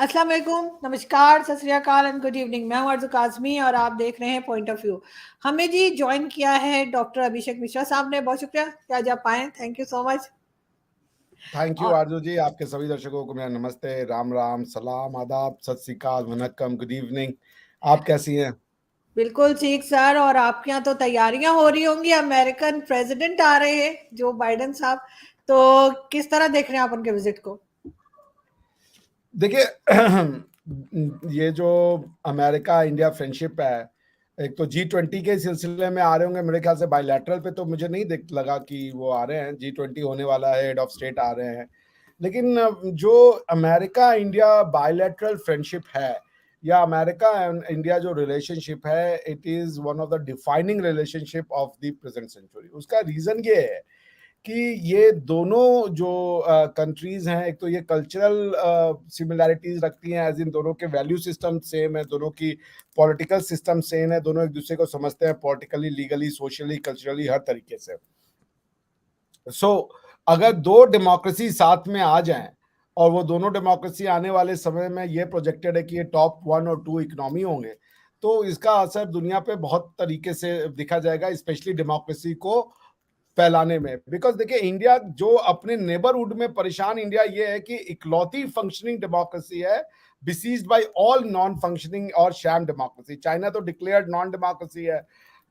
अस्सलाम वालेकुम, नमस्कार, सत श्री अकाल एंड गुड इवनिंग। मैं हूं अर्ज़ू काज़मी और आप देख रहे हैं पॉइंट ऑफ व्यू। हमें जी ज्वाइन किया है डॉक्टर अभिषेक मिश्रा साहब ने, बहुत शुक्रिया कि आज आप आए, thank you so much. Thank you और आरजू जी। आपके सभी दर्शकों को मेरा नमस्ते, राम राम, सलाम, आदाब, सत श्री अकाल, वनक्कम, गुड इवनिंग। आप कैसी हैं? बिल्कुल ठीक सर। और आपके यहाँ तो तैयारियां हो रही होंगी, अमेरिकन प्रेसिडेंट आ रहे हैं जो बाइडेन साहब, तो किस तरह देख रहे हैं आप उनके विजिट को? देखिए, ये जो अमेरिका इंडिया फ्रेंडशिप है, एक तो G20 के सिलसिले में आ रहे होंगे मेरे ख्याल से। बायलैटरल पे तो मुझे नहीं देख लगा कि वो आ रहे हैं। G20 होने वाला है, हेड ऑफ स्टेट आ रहे हैं। लेकिन जो अमेरिका इंडिया बायलैटरल फ्रेंडशिप है, या अमेरिका एंड इंडिया जो रिलेशनशिप है, it is one of the defining relationship of the present century. उसका रीजन ये है कि ये दोनों जो कंट्रीज हैं, एक तो ये कल्चरल सिमिलैरिटीज रखती हैं, एज इन दोनों के वैल्यू सिस्टम सेम है, दोनों की पॉलिटिकल सिस्टम सेम है, दोनों एक दूसरे को समझते हैं पॉलिटिकली, लीगली, सोशली, कल्चरली, हर तरीके से। अगर दो डेमोक्रेसी साथ में आ जाएं, और वो दोनों डेमोक्रेसी आने वाले समय में ये प्रोजेक्टेड है कि ये टॉप 1 और 2 इकोनॉमी होंगे, तो इसका असर दुनिया पे बहुत तरीके से दिखा जाएगा, स्पेशली डेमोक्रेसी को फैलाने में। बिकॉज देखिए, इंडिया जो अपने नेबरहुड में परेशान इंडिया ये है कि इकलौती फंक्शनिंग डेमोक्रेसी है, besieged by all non functioning और शैम डेमोक्रेसी। चाइना तो डिक्लेयर्ड नॉन डेमोक्रेसी है,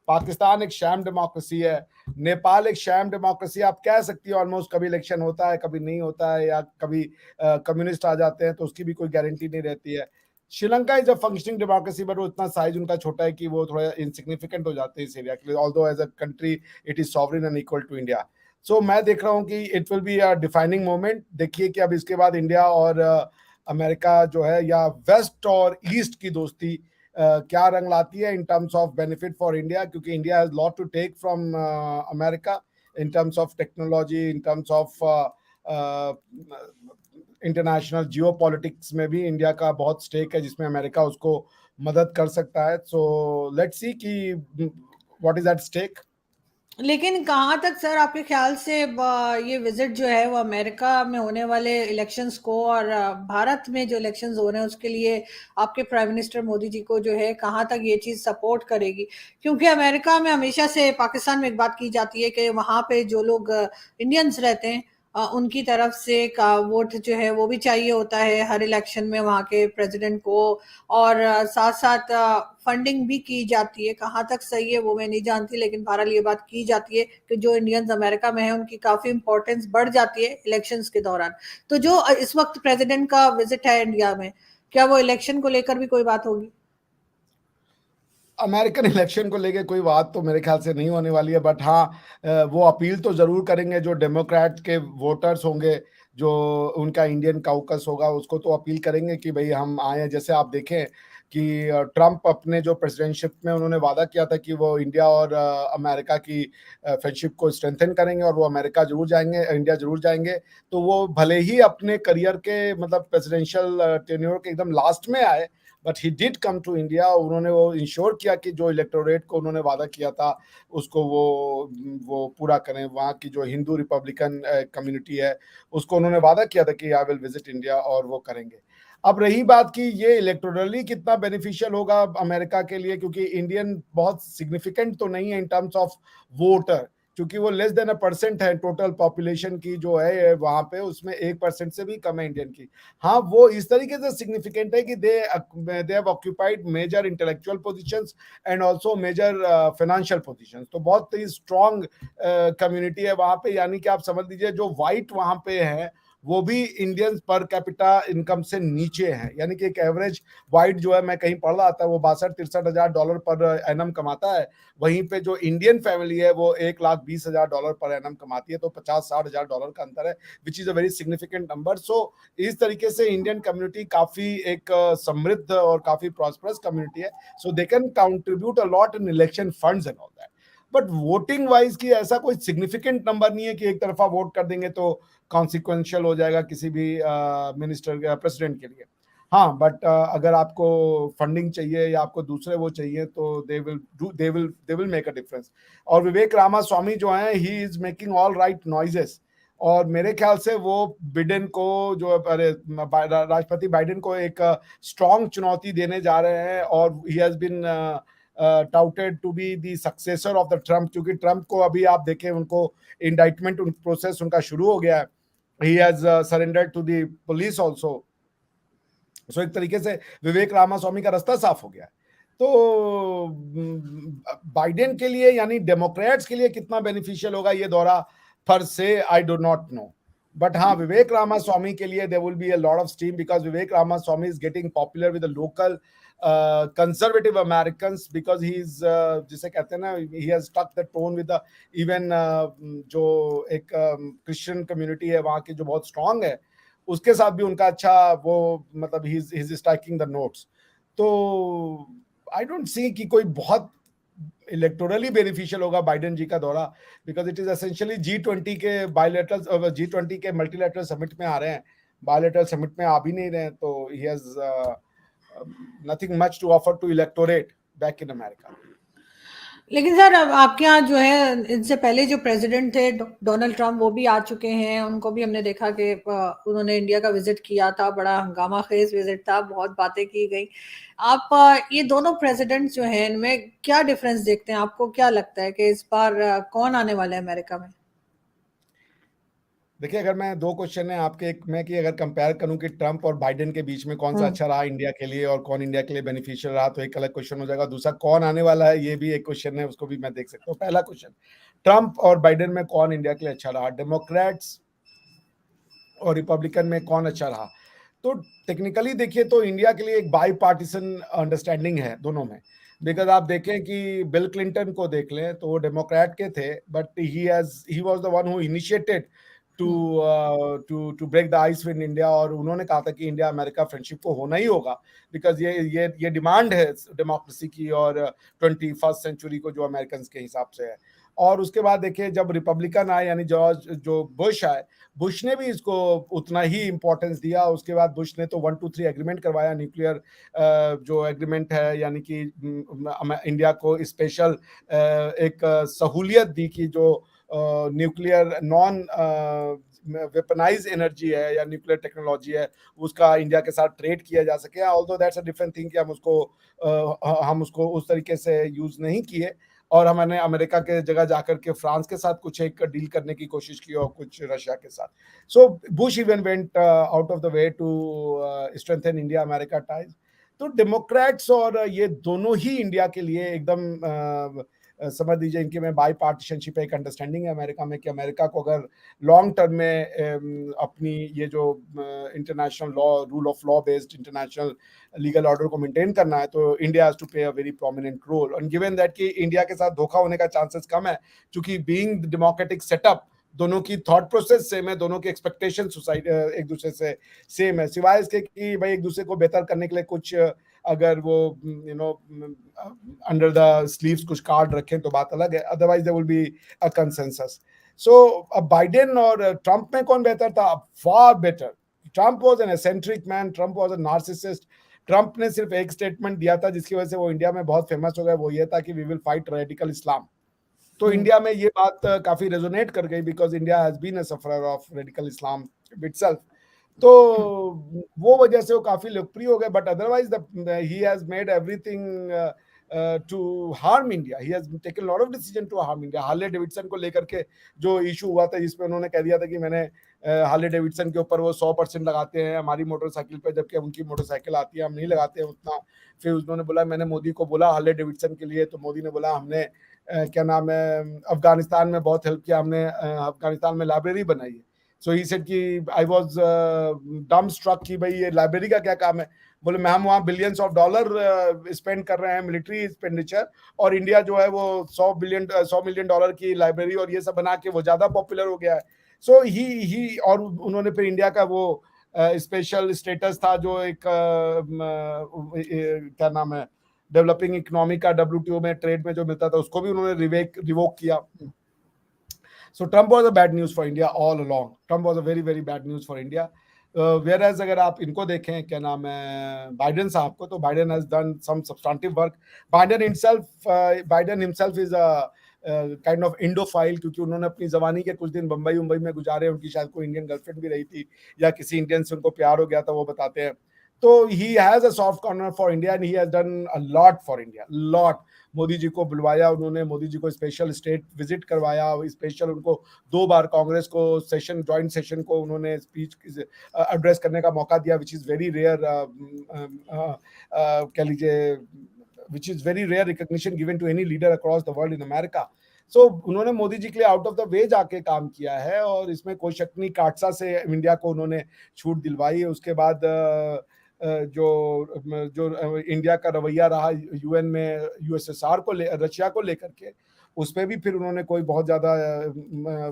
पाकिस्तान एक शैम डेमोक्रेसी है, नेपाल एक शैम डेमोक्रेसी। आप कह सकती है ऑलमोस्ट, कभी इलेक्शन होता है, कभी नहीं होता है, या कभी कम्युनिस्ट आ जाते हैं, तो उसकी भी कोई गारंटी नहीं रहती है। Sri Lanka is a functioning democracy, but वो इतना साइज उनका छोटा है कि वो थोड़ा इनसिग्निफिकेंट हो जाते हैं इस एरिया के लिए, although as a country it is sovereign and equal to India. So मैं देख रहा हूँ कि it will be a defining moment. देखिए कि अब इसके बाद इंडिया और अमेरिका जो है, या वेस्ट और ईस्ट की दोस्ती क्या रंग लाती है in terms of benefit for India, क्योंकि India has lot to take from America in terms of technology, in terms of international geo politics में भी इंडिया का बहुत स्टेक है, जिसमें अमेरिका उसको मदद कर सकता है। सो लेट्स सी कि व्हाट इज एट स्टेक। लेकिन कहाँ तक सर आपके ख्याल से ये विजिट जो है वो अमेरिका में होने वाले इलेक्शंस को और भारत में जो इलेक्शंस हो रहे हैं उसके लिए आपके प्राइम मिनिस्टर मोदी जी को जो है कहाँ तक ये चीज़ सपोर्ट करेगी? क्योंकि अमेरिका में हमेशा से, पाकिस्तान में एक बात की जाती है कि वहाँ पे जो लोग इंडियंस रहते हैं उनकी तरफ से का वोट जो है वो भी चाहिए होता है हर इलेक्शन में वहाँ के प्रेसिडेंट को, और साथ साथ फंडिंग भी की जाती है। कहाँ तक सही है वो मैं नहीं जानती, लेकिन बहरहाल ये बात की जाती है कि जो इंडियंस अमेरिका में है उनकी काफी इंपॉर्टेंस बढ़ जाती है इलेक्शंस के दौरान। तो जो इस वक्त प्रेसिडेंट का विजिट है इंडिया में, क्या वो इलेक्शन को लेकर भी कोई बात होगी? अमेरिकन इलेक्शन को लेके कोई बात तो मेरे ख्याल से नहीं होने वाली है, बट हाँ, वो अपील तो जरूर करेंगे। जो डेमोक्रेट के वोटर्स होंगे, जो उनका इंडियन काउकस होगा, उसको तो अपील करेंगे कि भाई हम आए। जैसे आप देखें कि ट्रम्प अपने जो प्रेसिडेंटशिप में उन्होंने वादा किया था कि वो इंडिया और अमेरिका की फ्रेंडशिप को स्ट्रेंथन करेंगे, और वो अमेरिका जरूर जाएंगे, इंडिया जरूर जाएंगे। तो वो भले ही अपने करियर के, मतलब प्रेसिडेंशियल टेन्योर के एकदम लास्ट में आए, but he did come to India. उन्होंने वो इंश्योर किया कि जो इलेक्टोरेट को उन्होंने वादा किया था उसको वो पूरा करें। वहाँ की जो हिंदू रिपब्लिकन कम्युनिटी है, उसको उन्होंने वादा किया था कि आई विल विजिट इंडिया, और वो करेंगे। अब रही बात कि ये इलेक्टोरली कितना बेनिफिशियल होगा अमेरिका के लिए, क्योंकि इंडियन बहुत सिग्निफिकेंट तो नहीं है इन टर्म्स ऑफ वोटर, क्योंकि वो लेस देन 1% है टोटल पॉपुलेशन की जो है वहां पे, उसमें 1% से भी कम है इंडियन की। हाँ, वो इस तरीके से सिग्निफिकेंट है कि they have occupied major intellectual positions and also major financial positions. तो बहुत ही स्ट्रॉन्ग कम्युनिटी है वहां पे। यानी कि आप समझ लीजिए, जो वाइट वहां पे है वो भी इंडियंस पर कैपिटा इनकम से नीचे हैं। यानी कि एक एवरेज वाइट जो है, मैं कहीं पढ़ रहा था, वो 62-63 हजार डॉलर पर एनम कमाता है। वहीं पे जो इंडियन फैमिली है वो 1,20,000 डॉलर पर एनम कमाती है। तो 50-60 हजार डॉलर का अंतर है, which is a very significant number. So इस तरीके से इंडियन कम्युनिटी काफी एक समृद्ध और काफी प्रॉस्परस कम्युनिटी है। So they can contribute a lot in election funds and all that. But voting wise की ऐसा कोई सिग्निफिकेंट नंबर नहीं है कि एक तरफा वोट कर देंगे तो कॉन्सिक्वेंशियल हो जाएगा किसी भी मिनिस्टर प्रेसिडेंट के लिए। हाँ, बट अगर आपको फंडिंग चाहिए या आपको दूसरे वो चाहिए, तो they will make a difference. और विवेक रामा स्वामी जो हैं, he is making all right noises, और मेरे ख्याल से वो बिडेन को जो राष्ट्रपति बाइडेन को एक स्ट्रॉन्ग चुनौती देने जा रहे हैं, और he has been touted to be the successor of the Trump, क्योंकि ट्रम्प को अभी आप देखें उनको इंडाइटमेंट प्रोसेस उनका शुरू हो गया है, he has surrendered to the police also. So एक तरीके से विवेक रामास्वामी का रास्ता साफ हो गया है। तो बाइडेन के लिए यानी डेमोक्रेट्स के लिए कितना बेनिफिशियल होगा ये दौरा, पर से I do not know, but हाँ विवेक रामास्वामी के लिए there will be a lot of steam, because Vivek Ramaswamy is getting popular with the local conservative Americans, because he is जिसे कहते हैं ना, he has stuck the tone with the even जो एक Christian community है वहाँ की जो बहुत स्ट्रांग है, उसके साथ भी उनका अच्छा वो मतलब he is striking the notes. तो आई डोंट सी कि कोई बहुत इलेक्टोरली बेनिफिशियल होगा बाइडेन जी का दौरा, because it is essentially G20 के बायलैटरल G20 के मल्टीलैटरल समिट में आ रहे हैं, बायलैटरल समिट में आ भी नहीं रहे हैं, तो he has nothing much to offer to electorate back in America. लेकिन सर अब आपके यहाँ जो है इनसे पहले जो प्रेसिडेंट थे डोनाल्ड ट्रम्प, वो भी आ चुके हैं, उनको भी हमने देखा कि उन्होंने इंडिया का विजिट किया था, बड़ा हंगामा खेज विजिट था, बहुत बातें की गई। आप ये दोनों प्रेसिडेंट जो हैं इनमें क्या डिफरेंस देखते हैं? आपको क्या लगता है कि इस बार कौन आने वाला है अमेरिका में? देखिए, अगर मैं दो क्वेश्चन है आपके, एक मैं कि अगर कंपेयर करूं कि ट्रम्प और बाइडेन के बीच में कौन सा अच्छा रहा इंडिया के लिए और कौन इंडिया के लिए बेनिफिशियल रहा, तो एक अलग क्वेश्चन हो जाएगा। दूसरा कौन आने वाला है, ये भी एक क्वेश्चन है, उसको भी मैं देख सकता हूँ। पहला क्वेश्चन, ट्रम्प और बाइडेन में कौन इंडिया के लिए अच्छा रहा, डेमोक्रेट्स और रिपब्लिकन में कौन अच्छा रहा? तो टेक्निकली देखिए तो इंडिया के लिए एक बाई पार्टीसन अंडरस्टैंडिंग है दोनों में, बिकॉज आप देखें कि बिल क्लिंटन को देख लें तो वो डेमोक्रेट के थे, but he was the one who initiated to to break the ice with India, और उन्होंने कहा था कि इंडिया अमेरिका फ्रेंडशिप को होना ही होगा, बिकॉज ये डिमांड है डेमोक्रेसी की और 21st सेंचुरी को जो अमेरिकन के हिसाब से है। और उसके बाद देखिए जब रिपब्लिकन आए यानी जॉर्ज जो बुश आए, बुश ने भी इसको उतना ही इंपॉर्टेंस दिया। उसके बाद बुश ने तो 123 एग्रीमेंट करवाया, न्यूक्लियर जो एग्रीमेंट है, यानी कि इंडिया को स्पेशल एक सहूलियत दी कि जो न्यूक्लियर नॉन वेपनाइज एनर्जी है या न्यूक्लियर टेक्नोलॉजी है, उसका इंडिया के साथ ट्रेड किया जा सके। Although that's a different thing कि हम उसको उस तरीके से यूज नहीं किए, और हमने अमेरिका के जगह जाकर के फ्रांस के साथ कुछ एक डील करने की कोशिश की और कुछ रशिया के साथ। So Bush even went out of the way to strengthen India America ties. तो डेमोक्रेट्स और ये दोनों ही इंडिया के लिए एकदम समझ लीजिए इनके में बाई पार्टीशनशिप एक अंडरस्टैंडिंग है अमेरिका में कि अमेरिका को अगर लॉन्ग टर्म में अपनी ये जो international law, rule of law based international legal order को मेंटेन करना है, तो India has to play a very prominent role. और गिवन दैट कि इंडिया के साथ धोखा होने का चांसेस कम है, क्योंकि बीइंग डेमोक्रेटिक सेटअप, दोनों की थॉट प्रोसेस सेम है, दोनों के एक्सपेक्टेशन सोसाइटी एक दूसरे से सेम है, सिवाय इसके कि भाई एक दूसरे को बेहतर करने के लिए कुछ अगर वो अंडर द स्लीव्स कुछ कार्ड रखें तो बात अलग है, otherwise there will be a consensus. So अब बाइडेन और ट्रंप में कौन बेहतर था? Far better. Trump was an eccentric man, Trump was a narcissist. Trump ने सिर्फ एक स्टेटमेंट दिया था जिसकी वजह से वो इंडिया में बहुत फेमस हो गया, वो ये था कि we will fight radical Islam. तो इंडिया में ये बात काफी रेजोनेट कर गई, because India has been a sufferer of radical Islam itself. तो वो वजह से वो काफी लोकप्रिय हो गए, but otherwise he has made everything to harm India. He has taken lot of decision to harm India. Harley Davidson को लेकर के जो इशू हुआ था, जिसमें उन्होंने कह दिया था कि मैंने हार्ले डेविडसन के ऊपर वो 100% लगाते हैं हमारी मोटरसाइकिल पे, जबकि उनकी मोटरसाइकिल आती है, हम नहीं लगाते हैं उतना। फिर उन्होंने बोला मैंने मोदी को बोला हार्ले डेविडसन के लिए, तो मोदी ने बोला हमने क्या नाम है अफगानिस्तान में बहुत हेल्प किया, हमने अफगानिस्तान में लाइब्रेरी बनाई है। सो ही सेड कि आई वाज डम स्ट्रक कि भाई ये लाइब्रेरी का क्या काम है? बोले मैं हम वहाँ बिलियंस ऑफ डॉलर स्पेंड कर रहे हैं मिलिट्री एक्सपेंडिचर, और इंडिया जो है वो 100 मिलियन डॉलर की लाइब्रेरी और ये सब बना के वो ज्यादा पॉपुलर हो गया है। सो ही और उन्होंने फिर इंडिया का वो स्पेशल स्टेटस था जो एक क्या नाम है डेवलपिंग इकोनॉमी का WTO में ट्रेड में जो मिलता था, उसको भी उन्होंने रिवोक किया। So Trump was a bad news for India all along. Trump was a very very bad news for India. Whereas अगर आप इनको देखें क्या नाम है बाइडेन साहब को, तो Biden has done some substantive work. Biden himself is a kind of Indophile, क्योंकि उन्होंने अपनी जवानी के कुछ दिन बम्बई मुंबई में गुजारे, उनकी शायद कोई इंडियन गर्लफ्रेंड भी रही थी या किसी इंडियन से उनको प्यार हो गया था, वो बताते हैं। तो he has a soft corner for India and he has done a lot for India, lot. Modi ji को बुलवाया उन्होंने, मोदी जी को स्पेशल स्टेट विजिट करवाया, स्पेशल उनको 2 बार कांग्रेस को सेशन, जॉइंट सेशन को उन्होंने स्पीच एड्रेस करने का मौका दिया, विच इज वेरी रेयर, कह लीजिए which is very rare recognition given to any leader across the world in America. So उन्होंने मोदी जी के लिए आउट ऑफ द वे जाके काम किया है, और इसमें कोई शक नहीं, काटसा से इंडिया को उन्होंने छूट दिलवाई है। उसके बाद जो इंडिया का रवैया रहा यूएन में यूएसएसआर को रशिया को लेकर के, उस पर भी फिर उन्होंने कोई बहुत ज़्यादा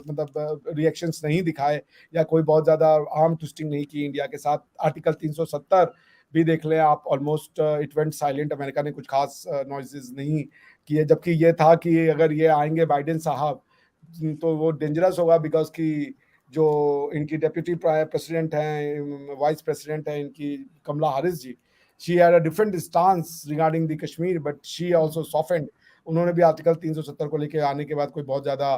मतलब रिएक्शंस नहीं दिखाए, या कोई बहुत ज़्यादा आर्म ट्विस्टिंग नहीं की इंडिया के साथ। आर्टिकल 370 भी देख लें आप, almost it went silent, America ने कुछ खास नॉइजेस नहीं किए, जबकि ये था कि अगर ये आएंगे बाइडेन साहब तो वो डेंजरस होगा, बिकॉज की जो इनकी डेप्यूटी प्रेसिडेंट हैं, वाइस प्रेसिडेंट हैं इनकी, Kamala Harris ji, she had a different stance regarding the Kashmir, but she also softened. उन्होंने भी आर्टिकल 370 को लेके आने के बाद कोई बहुत ज़्यादा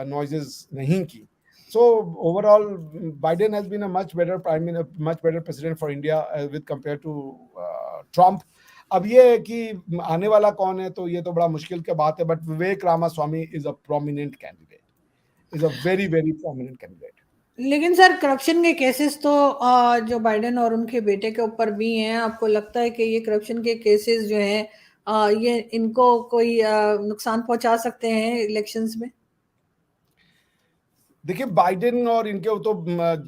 नॉइजेस नहीं की। So overall, Biden has been a much better much better president for India with compared to Trump. अब ये है कि आने वाला कौन है, तो ये तो बड़ा मुश्किल की बात है, but Vivek Ramaswamy is a prominent candidate, is a very very prominent candidate. लेकिन सर करप्शन के केसेस तो जो बाइडेन और उनके बेटे के ऊपर भी हैं, आपको लगता है कि ये करप्शन के केसेस जो हैं ये इनको कोई नुकसान पहुंचा सकते हैं इलेक्शंस में? देखिए, बाइडेन और इनके तो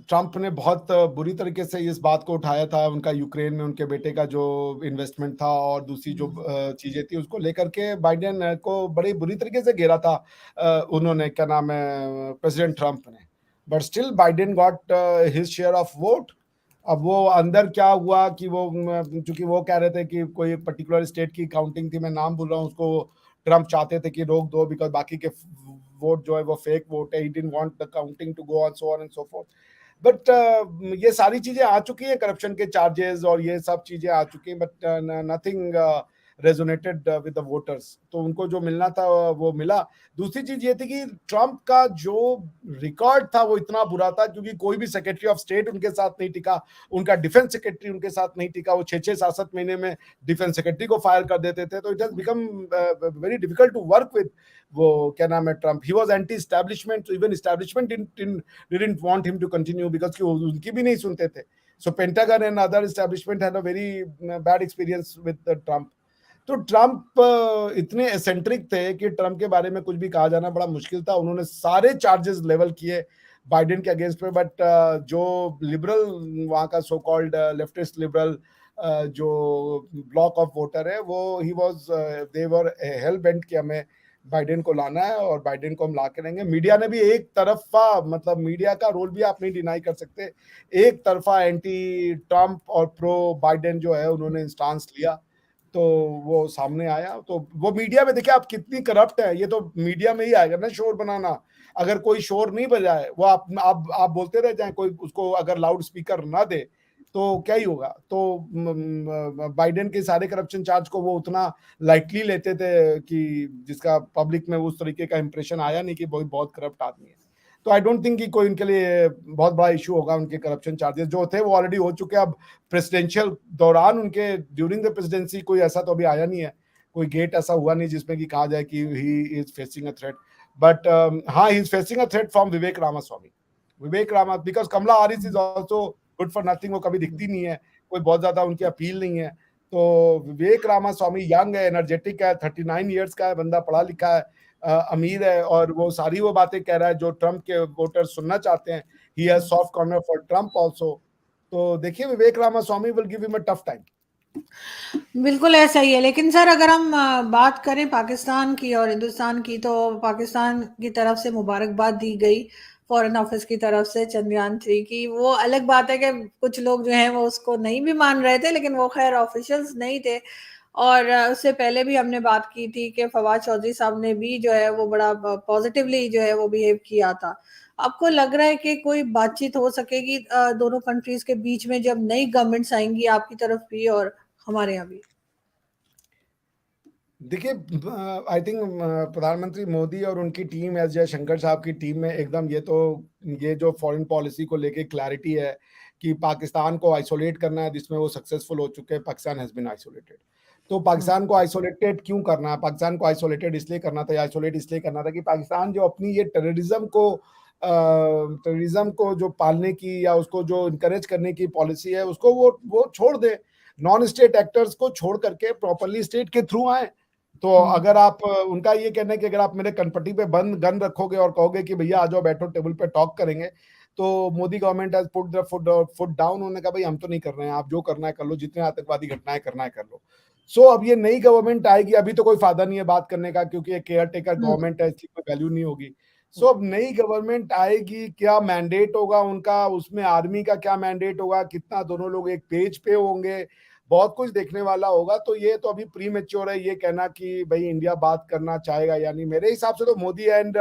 ट्रंप ने बहुत बुरी तरीके से इस बात को उठाया था, उनका यूक्रेन में उनके बेटे का जो इन्वेस्टमेंट था और दूसरी जो चीजें थी उसको लेकर के बाइडेन को बड़ी बुरी तरीके से घेरा था उन्होंने, क्या नाम है, प्रेसिडेंट ट्रंप ने। But still Biden got his share of vote. अब वो अंदर क्या हुआ कि वो चूंकि वो कह रहे थे कि कोई पर्टिकुलर स्टेट की काउंटिंग थी, मैं नाम भूल रहा हूँ उसको, ट्रंप चाहते थे कि रोक दो बिकॉज बाकी के वोट जो है वो फेक वोट है, he didn't want the counting to go on, so on and so forth. But ये सारी चीजें आ चुकी हैं, करप्शन के चार्जेस और ये सब चीजें आ चुकी हैं, but nothing resonated with the voters, तो उनको जो मिलना था वो मिला। दूसरी चीज ये थी कि ट्रंप का जो रिकॉर्ड था वो इतना बुरा था, क्योंकि कोई भी सेक्रेटरी ऑफ स्टेट उनके साथ नहीं टिका, उनका डिफेंस सेक्रेटरी उनके साथ नहीं टिका, वो 6-6 7-7 महीने में डिफेंस सेक्रेटरी को फायर कर देते थे, तो it has become very difficult to work with वो, क्या नाम है, Trump. He was anti establishment, even establishment didn't want him to continue because कि उनकी भी नहीं सुनते थे। So Pentagon and other establishment had a very bad experience with Trump. तो ट्रंप इतने एसेंट्रिक थे कि ट्रंप के बारे में कुछ भी कहा जाना बड़ा मुश्किल था। उन्होंने सारे चार्जेस लेवल किए बाइडेन के अगेंस्ट पे, बट जो लिबरल वहाँ का सो कॉल्ड लेफ्टिस्ट लिबरल जो ब्लॉक ऑफ वोटर है, वो he was they were hello bent कि हमें बाइडेन को लाना है और बाइडेन को हम ला के रहेंगे। मीडिया ने भी एक तरफा, मतलब मीडिया का रोल भी आप नहीं डिनाई कर सकते, एक तरफा एंटी ट्रंप और प्रो बाइडेन जो है उन्होंने स्टांस लिया, तो वो सामने आया। तो वो मीडिया में देखिए आप कितनी करप्ट है, ये तो मीडिया में ही आएगा ना शोर बनाना। अगर कोई शोर नहीं बजाए, वो आप बोलते रह जाए, कोई उसको अगर लाउड स्पीकर ना दे तो क्या ही होगा। तो बाइडेन के सारे करप्शन चार्ज को वो उतना लाइटली लेते थे कि जिसका पब्लिक में उस तरीके का इंप्रेशन आया नहीं कि बहुत करप्ट आदमी है। तो आई डोंट थिंक कि कोई इनके लिए बहुत बड़ा इशू होगा। उनके करप्शन चार्जेस जो थे वो ऑलरेडी हो चुके हैं। अब प्रेसिडेंशियल दौरान उनके ड्यूरिंग द प्रेसिडेंसी कोई ऐसा तो अभी आया नहीं है, कोई गेट ऐसा हुआ नहीं जिसमें कि कहा जाए कि he is facing a threat. But हाँ, he is facing a threat from Vivek Ramaswamy, because Kamala Harris is also good for nothing, वो कभी दिखती नहीं है, कोई बहुत ज्यादा उनकी अपील नहीं है। तो विवेक रामास्वामी यंग है, एनर्जेटिक है, 39 ईयर्स का है बंदा, पढ़ा लिखा है, अमीर है, और वो सारी वो बातें कह रहा है जो ट्रंप के वोटर सुनना चाहते हैं। He has soft corner for Trump also. तो देखिए, Vivek Ramaswamy will give him a tough time. बिल्कुल ऐसा ही है। लेकिन सर अगर हम बात करें पाकिस्तान की और हिंदुस्तान की, तो पाकिस्तान की तरफ से मुबारकबाद दी गई फॉरेन ऑफिस की तरफ से चंद्रयान 3 की। वो अलग बात है कि कुछ लोग जो हैं वो उसको नहीं भी मान रहे थे, लेकिन वो खैर ऑफिशियल्स नहीं थे। और उससे पहले भी हमने बात की थी कि फवाद चौधरी साहब ने भी जो है वो बड़ा पॉजिटिवली जो है वो बिहेव किया था। आपको लग रहा है कि कोई बातचीत हो सकेगी दोनों कंट्रीज के बीच में जब नई गवर्नमेंट्स आएंगी, आपकी तरफ भी और हमारे यहाँ भी? देखिए आई थिंक प्रधानमंत्री मोदी और उनकी टीम एस जयशंकर साहब की टीम में एकदम ये जो फॉरेन पॉलिसी को लेके क्लैरिटी है कि पाकिस्तान को आइसोलेट करना है, जिसमें वो सक्सेसफुल हो चुके हैं। Pakistan has been isolated. तो पाकिस्तान को आइसोलेटेड क्यों करना है? पाकिस्तान को आइसोलेटेड इसलिए करना था, आइसोलेट इसलिए करना था कि पाकिस्तान जो अपनी ये टेररिज्म को जो पालने की या उसको जो इनकरेज करने की पॉलिसी है, उसको वो छोड़ दे। नॉन स्टेट एक्टर्स को छोड़ करके प्रॉपरली स्टेट के थ्रू आए। तो अगर आप उनका ये कहना है कि अगर आप मेरे कनपट्टी पे बंद गन रखोगे और कहोगे कि भैया आ जाओ, बैठो टेबल पे टॉक करेंगे, तो Modi government has put the foot down. उन्होंने कहा भाई हम तो नहीं कर रहे हैं, आप जो करना है कर लो, जितने आतंकवादी घटनाएं करना है कर लो। सो अब ये नई गवर्नमेंट आएगी, अभी तो कोई फायदा नहीं है बात करने का, क्योंकि एक केयर टेकर गवर्नमेंट है, इसकी कोई वैल्यू नहीं होगी। सो अब नई गवर्नमेंट आएगी, क्या मैंडेट होगा उनका, उसमें आर्मी का क्या मैंडेट होगा, कितना दोनों लोग एक पेज पे होंगे, बहुत कुछ देखने वाला होगा। तो ये तो अभी प्री मेच्योर है ये कहना कि भाई इंडिया बात करना चाहेगा। यानी मेरे हिसाब से तो Modi and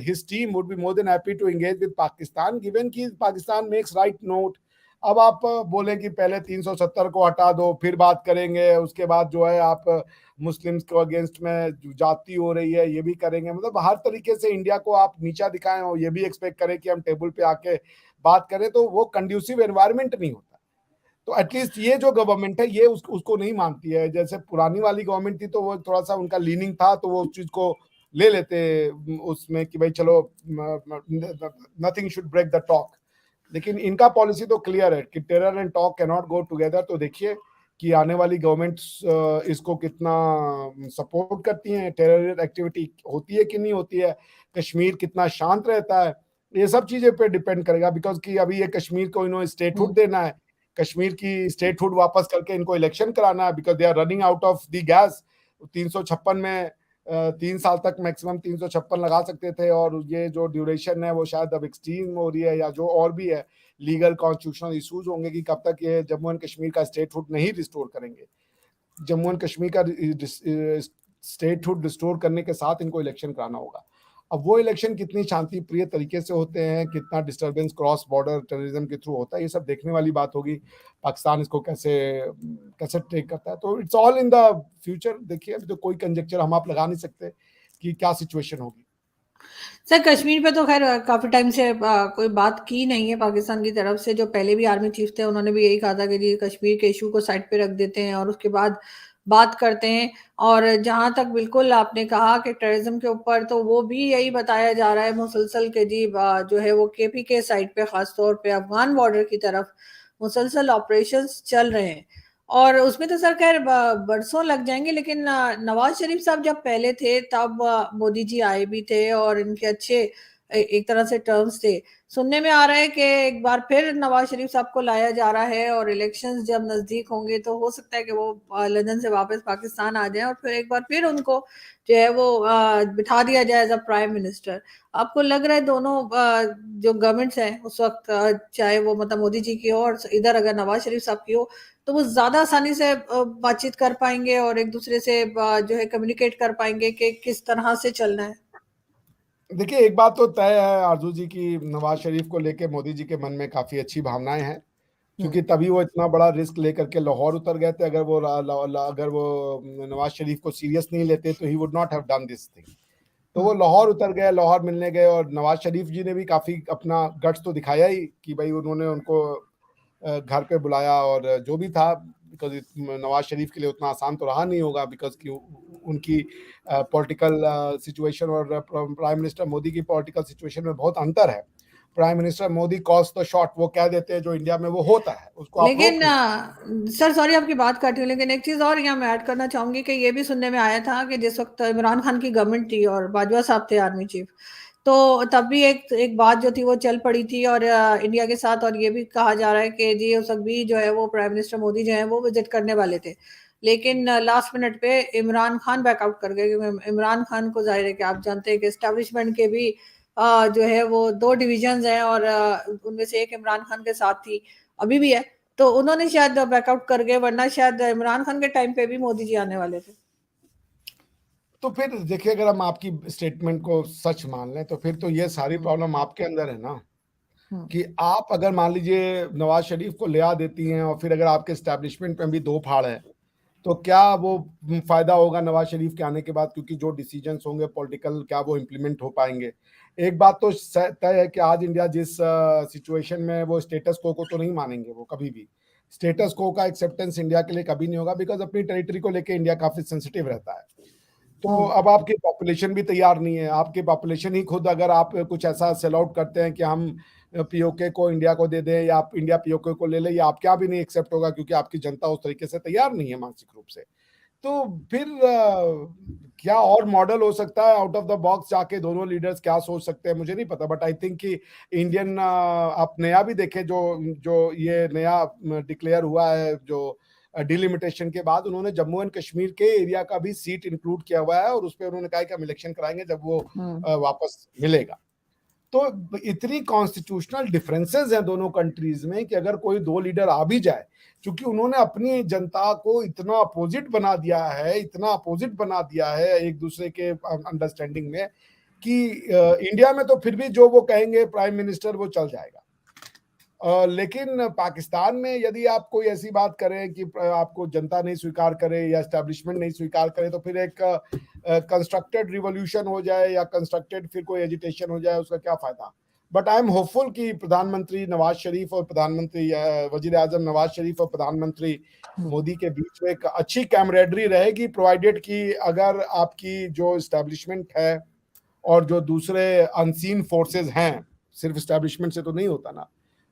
his team would be more than happy to engage with Pakistan, given कि पाकिस्तान मेक्स राइट नोट। अब आप बोलें कि पहले 370 को हटा दो फिर बात करेंगे, उसके बाद जो है आप मुस्लिम्स को अगेंस्ट में जाती हो रही है ये भी करेंगे, मतलब हर तरीके से इंडिया को आप नीचा दिखाएं और ये भी एक्सपेक्ट करें कि हम टेबल पे आके बात करें, तो वो कंड्यूसिव एनवायरनमेंट नहीं होता। तो एटलीस्ट ये जो गवर्नमेंट है ये उसको नहीं मानती है। जैसे पुरानी वाली गवर्नमेंट थी तो वो थोड़ा सा उनका लीनिंग था, तो वो उस चीज को ले लेते उसमें कि भाई चलो nothing should break the talk. लेकिन इनका पॉलिसी तो क्लियर है कि terror and talk cannot go together. तो देखिए कि आने वाली गवर्नमेंट इसको कितना सपोर्ट करती हैं, टेरर एक्टिविटी होती है कि नहीं होती है, कश्मीर कितना शांत रहता है, ये सब चीजें पे डिपेंड करेगा। बिकॉज कि अभी ये कश्मीर को इन्होंने स्टेटहुड देना है, कश्मीर की स्टेटहुड वापस करके इनको इलेक्शन कराना है, because they are running out of the gas. 356 में 3 साल तक मैक्सिमम 356 लगा सकते थे, और ये जो ड्यूरेशन है वो शायद अब एक्सटीन हो रही है, या जो और भी है लीगल कॉन्स्टिट्यूशनल इश्यूज होंगे कि कब तक ये जम्मू एंड कश्मीर का स्टेटहुड नहीं रिस्टोर करेंगे। जम्मू एंड कश्मीर का स्टेटहुड रिस्टोर करने के साथ इनको इलेक्शन कराना होगा। अब वो इलेक्शन कितनी शांति प्रिय तरीके से होते हैं, कितना डिस्टर्बेंस क्रॉस बॉर्डर टेररिज्म के थ्रू होता है, ये सब देखने वाली बात होगी। पाकिस्तान इसको कैसे कैसे टेक करता है, तो it's all in the future. देखिए अभी तो कोई कंजेक्चर हम आप लगा नहीं सकते कि क्या सिचुएशन होगी। सर कश्मीर पे तो खैर काफी टाइम से कोई बात की नहीं है पाकिस्तान की तरफ से। जो पहले भी आर्मी चीफ थे उन्होंने भी यही कहा था कि जी कश्मीर के इशू को साइड पे रख देते हैं और उसके बाद बात करते हैं। और जहां तक बिल्कुल आपने कहा कि टेररिज्म के ऊपर, तो वो भी यही बताया जा रहा है मुसलसल के जी जो है वो केपी के साइड पे, खासतौर पे अफगान बॉर्डर की तरफ मुसलसल ऑपरेशंस चल रहे हैं। और उसमें तो सर खैर बरसों लग जाएंगे, लेकिन नवाज शरीफ साहब जब पहले थे तब मोदी जी आए भी थे और इनके अच्छे एक तरह से टर्म्स थे। सुनने में आ रहा है कि एक बार फिर नवाज शरीफ साहब को लाया जा रहा है और इलेक्शंस जब नजदीक होंगे तो हो सकता है कि वो लंदन से वापस पाकिस्तान आ जाए और फिर एक बार फिर उनको जो है वो बिठा दिया जाए एज अ प्राइम मिनिस्टर। आपको लग रहा है दोनों जो गवर्नमेंट्स हैं उस वक्त, चाहे वो मतलब मोदी जी की हो और इधर अगर नवाज शरीफ साहब की हो, तो वो ज्यादा आसानी से बातचीत कर पाएंगे और एक दूसरे से जो है कम्युनिकेट कर पाएंगे कि किस तरह से चलना है? देखिए एक बात तो तय है आरजू जी की नवाज शरीफ को लेके मोदी जी के मन में काफी अच्छी भावनाएं हैं, क्योंकि तभी वो इतना बड़ा रिस्क लेकर के लाहौर उतर गए थे। अगर वो नवाज शरीफ को सीरियस नहीं लेते तो he would not have done this thing. तो वो लाहौर उतर गए, लाहौर मिलने गए, और नवाज शरीफ जी ने भी काफी अपना गट्स तो दिखाया ही कि भाई उन्होंने उनको घर पे बुलाया और जो भी था। बिकॉज नवाज शरीफ के लिए उतना आसान तो रहा नहीं होगा, बिकॉज की उनकी पॉलिटिकल सिचुएशन और प्राइम मिनिस्टर मोदी की पॉलिटिकल सिचुएशन में बहुत अंतर है। Prime minister Modi calls the shot, वो कह देते हैं जो इंडिया में वो होता है, उसको आप रोक लेकिन नहीं। सर सॉरी आपकी बात काटी हूँ, लेकिन एक चीज और यहाँ मैं ऐड करना चाहूंगी कि ये भी सुनने में आया था कि जिस वक्त इमरान खान की गवर्नमेंट थी और बाजवा साहब थे आर्मी चीफ, तो तब भी एक एक बात जो थी वो चल पड़ी थी और इंडिया के साथ। और ये भी कहा जा रहा है कि जी उस वक्त भी जो है वो प्राइम मिनिस्टर मोदी जो है वो विजिट करने वाले थे, लेकिन लास्ट मिनट पे इमरान खान बैकआउट कर गए। क्योंकि इमरान खान को जाहिर है कि आप जानते हैं कि एस्टेब्लिशमेंट के भी जो है वो दो डिविजन्स हैं और उनमें से एक इमरान खान के साथ थी, अभी भी है। तो उन्होंने शायद बैकआउट कर गए, वरना शायद इमरान खान के टाइम पे भी मोदी जी आने वाले थे। तो फिर देखिए अगर हम आपकी स्टेटमेंट को सच मान लें तो फिर तो ये सारी प्रॉब्लम आपके अंदर है ना, कि आप अगर मान लीजिए नवाज शरीफ को ले आ देती हैं और फिर अगर आपके एस्टेब्लिशमेंट में भी दो फाड़ है, तो क्या वो फायदा होगा नवाज शरीफ के आने के बाद, क्योंकि जो डिसीजंस होंगे पॉलिटिकल क्या वो इम्प्लीमेंट हो पाएंगे। एक बात तो तय है कि आज इंडिया जिस सिचुएशन में, वो स्टेटस को तो नहीं मानेंगे वो कभी भी। स्टेटस को का एक्सेप्टेंस इंडिया के लिए कभी नहीं होगा, बिकॉज अपनी टेरिटरी को लेके इंडिया काफी सेंसिटिव रहता है। तो अब आपकी पॉपुलेशन भी तैयार नहीं है। आपकी पॉपुलेशन ही खुद, अगर आप कुछ ऐसा सेल आउट करते हैं कि हम पीओके को इंडिया को दे दें या आप इंडिया पीओके को ले ले, या आप क्या भी नहीं एक्सेप्ट होगा, क्योंकि आपकी जनता उस तरीके से तैयार नहीं है मानसिक रूप से। तो फिर क्या और मॉडल हो सकता है आउट ऑफ द बॉक्स, जाके दोनों लीडर्स क्या सोच सकते हैं मुझे नहीं पता, बट आई थिंक कि इंडियन, आप नया भी देखें, जो जो ये नया डिक्लेयर हुआ है, जो डिलिमिटेशन के बाद उन्होंने जम्मू एंड कश्मीर के एरिया का भी सीट इंक्लूड किया हुआ है, और उस पर उन्होंने कहा कि हम इलेक्शन कराएंगे जब वो वापस मिलेगा। तो इतनी कॉन्स्टिट्यूशनल डिफरेंसेस हैं दोनों कंट्रीज में कि अगर कोई दो लीडर आ भी जाए, क्योंकि उन्होंने अपनी जनता को इतना अपोजिट बना दिया है, इतना अपोजिट बना दिया है एक दूसरे के अंडरस्टैंडिंग में, कि इंडिया में तो फिर भी जो वो कहेंगे प्राइम मिनिस्टर वो चल जाएगा। लेकिन पाकिस्तान में यदि आप कोई ऐसी बात करें कि आपको जनता नहीं स्वीकार करे या एस्टैब्लिशमेंट नहीं स्वीकार करे, तो फिर एक कंस्ट्रक्टेड रिवॉल्यूशन हो जाए या कंस्ट्रक्टेड फिर कोई एजिटेशन हो जाए, उसका क्या फायदा। बट आई एम होपफुल कि प्रधानमंत्री नवाज शरीफ और प्रधानमंत्री वजीर आजम नवाज शरीफ और प्रधानमंत्री मोदी के बीच में एक अच्छी कैमरेडरी रहेगी, प्रोवाइडेड कि अगर आपकी जो एस्टैब्लिशमेंट है और जो दूसरे अनसीन फोर्सेज हैं, सिर्फ एस्टैब्लिशमेंट से तो नहीं होता ना,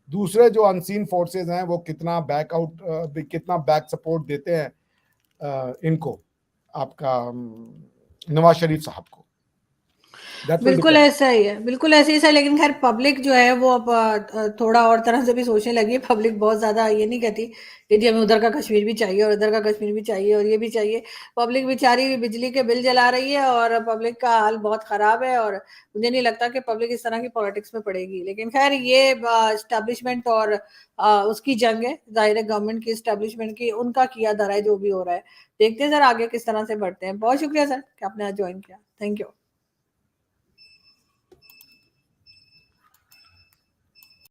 दूसरे जो अनसीन फोर्सेज हैं वो कितना कितना बैक सपोर्ट देते हैं इनको, आपका नवाज शरीफ साहब को। बिल्कुल ऐसा ही है, बिल्कुल ऐसे ही है। लेकिन खैर पब्लिक जो है वो अब थोड़ा और तरह से भी सोचने लगी है। पब्लिक बहुत ज़्यादा ये नहीं कहती कि जी हमें उधर का कश्मीर भी चाहिए और इधर का कश्मीर भी चाहिए और ये भी चाहिए। पब्लिक बेचारी बिजली के बिल जला रही है और पब्लिक का हाल बहुत ख़राब है, और मुझे नहीं लगता कि पब्लिक इस तरह की पॉलिटिक्स में पड़ेगी। लेकिन खैर ये एस्टैब्लिशमेंट और उसकी जंग है, ज़ाहिर है गवर्नमेंट की, एस्टैब्लिशमेंट की, उनका किया धरा है जो भी हो रहा है। देखते हैं सर आगे किस तरह से बढ़ते हैं। बहुत शुक्रिया सर कि आपने आज ज्वाइन किया। Thank you.